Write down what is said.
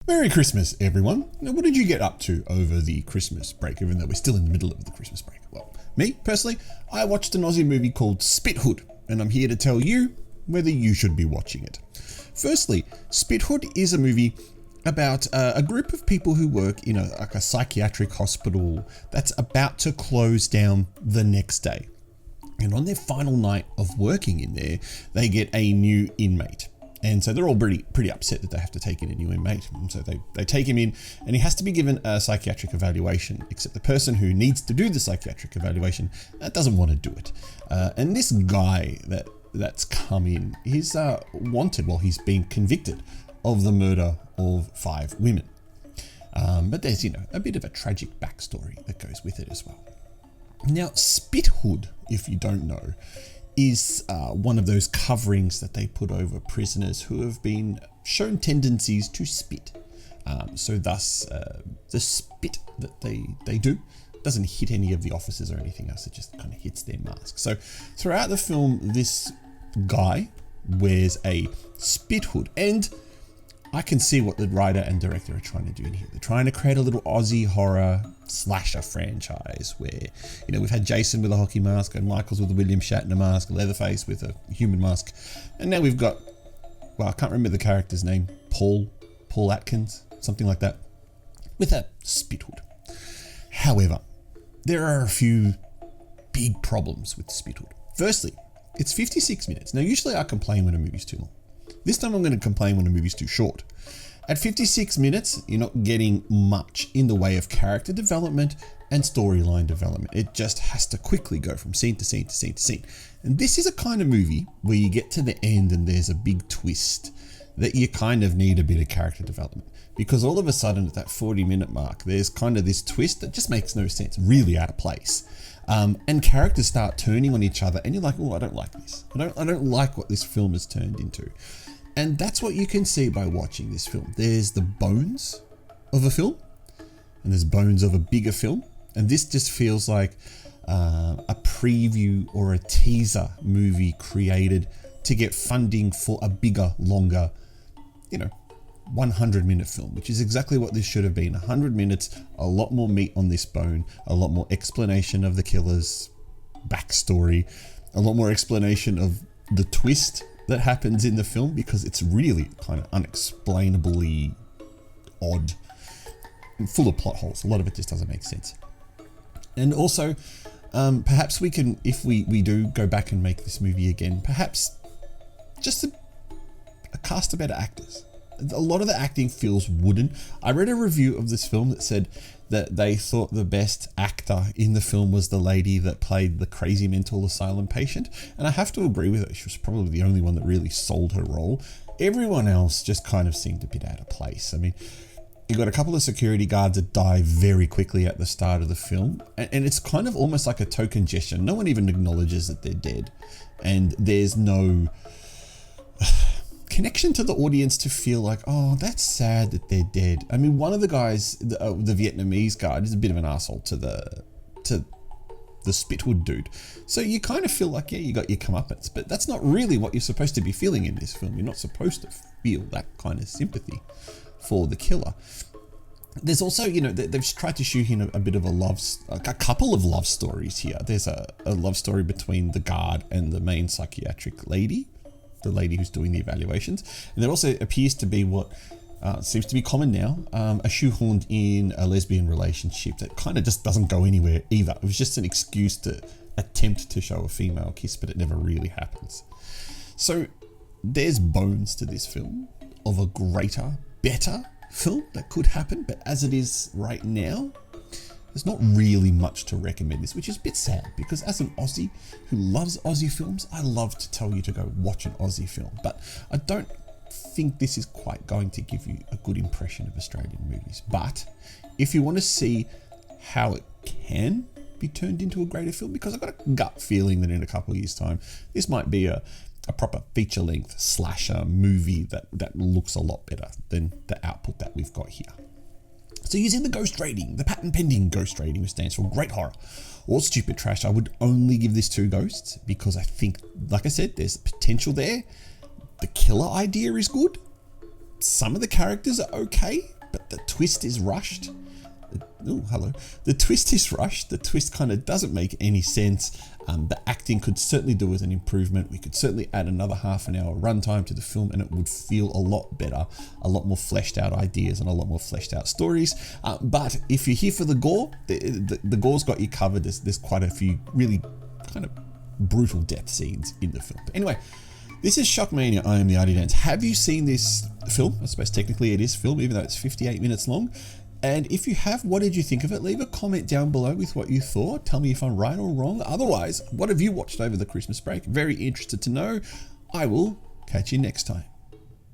Merry Christmas, everyone. Now, what did you get up to over the Christmas break, even though we're still in the middle of the Christmas break? Well, me, personally, I watched an Aussie movie called Spithood, and I'm here to tell you whether you should be watching it. Firstly, Spithood is a movie about a group of people who work in a psychiatric hospital that's about to close down the next day. And on their final night of working in there, they get a new inmate. And so they're all pretty upset that they have to take in a new inmate. And so they take him in, and he has to be given a psychiatric evaluation, except the person who needs to do the psychiatric evaluation doesn't want to do it. And this guy that's come in, he's wanted, well, he's been convicted of the murder of 5 women. But there's, a bit of a tragic backstory that goes with it as well. Now, Spithood, if you don't know, is one of those coverings that they put over prisoners who have been shown tendencies to spit. So thus, the spit that they do doesn't hit any of the officers or anything else. It just kind of hits their mask. So throughout the film, this guy wears a spit hood, and I can see what the writer and director are trying to do in here. They're trying to create a little Aussie horror slasher franchise where, we've had Jason with a hockey mask and Michael's with a William Shatner mask, Leatherface with a human mask. And now we've got, I can't remember the character's name, Paul Atkins, something like that, with a spit hood. However, there are a few big problems with the spit hood. Firstly, it's 56 minutes. Now, usually I complain when a movie's too long. This time I'm going to complain when a movie's too short. At 56 minutes, you're not getting much in the way of character development and storyline development. It just has to quickly go from scene to scene to scene to scene. And this is a kind of movie where you get to the end and there's a big twist that you kind of need a bit of character development. Because all of a sudden at that 40-minute mark, there's kind of this twist that just makes no sense, really out of place. And characters start turning on each other and you're like, oh, I don't like this. I don't like what this film has turned into. And that's what you can see by watching this film. There's the bones of a film, and there's bones of a bigger film. And this just feels like a preview or a teaser movie created to get funding for a bigger, longer, 100-minute film, which is exactly what this should have been. 100 minutes, a lot more meat on this bone, a lot more explanation of the killer's backstory, a lot more explanation of the twist that happens in the film, because it's really kind of unexplainably odd and full of plot holes. A lot of it just doesn't make sense. And also, perhaps we can, if we do go back and make this movie again, perhaps just a cast of better actors. A lot of the acting feels wooden. I read a review of this film that said that they thought the best actor in the film was the lady that played the crazy mental asylum patient. And I have to agree with her. She was probably the only one that really sold her role. Everyone else just kind of seemed a bit out of place. I mean, you got a couple of security guards that die very quickly at the start of the film. And it's kind of almost like a token gesture. No one even acknowledges that they're dead. And there's no connection to the audience to feel like, oh, that's sad that they're dead. I mean, one of the guys, the Vietnamese guard, is a bit of an asshole to the Spithood dude. So you kind of feel like, yeah, you got your comeuppance, but that's not really what you're supposed to be feeling in this film. You're not supposed to feel that kind of sympathy for the killer. There's also, they've tried to shoot in a bit of a couple of love stories here. There's a love story between the guard and the main psychiatric lady, the lady who's doing the evaluations. And there also appears to be what seems to be common now, a shoehorned in a lesbian relationship that kind of just doesn't go anywhere either. It was just an excuse to attempt to show a female kiss, but it never really happens. So there's bones to this film of a greater, better film that could happen, but as it is right now, there's not really much to recommend this, which is a bit sad, because as an Aussie who loves Aussie films, I love to tell you to go watch an Aussie film, but I don't think this is quite going to give you a good impression of Australian movies. But if you want to see how it can be turned into a greater film, because I've got a gut feeling that in a couple of years' time, this might be a proper feature-length slasher movie that looks a lot better than the output that we've got here. So using the ghost rating, the patent pending ghost rating, which stands for great horror or stupid trash, I would only give this 2 ghosts because I think, like I said, there's potential there. The killer idea is good. Some of the characters are okay, but the twist is rushed. Oh, hello. The twist is rushed. The twist kind of doesn't make any sense. The acting could certainly do with an improvement. We could certainly add another half an hour runtime to the film and it would feel a lot better, a lot more fleshed out ideas and a lot more fleshed out stories. But if you're here for the gore, the gore's got you covered. There's quite a few really kind of brutal death scenes in the film. But anyway, this is Shockmania. I am the Artie Dance. Have you seen this film? I suppose technically it is film, even though it's 58 minutes long. And if you have, what did you think of it? Leave a comment down below with what you thought. Tell me if I'm right or wrong. Otherwise, what have you watched over the Christmas break? Very interested to know. I will catch you next time.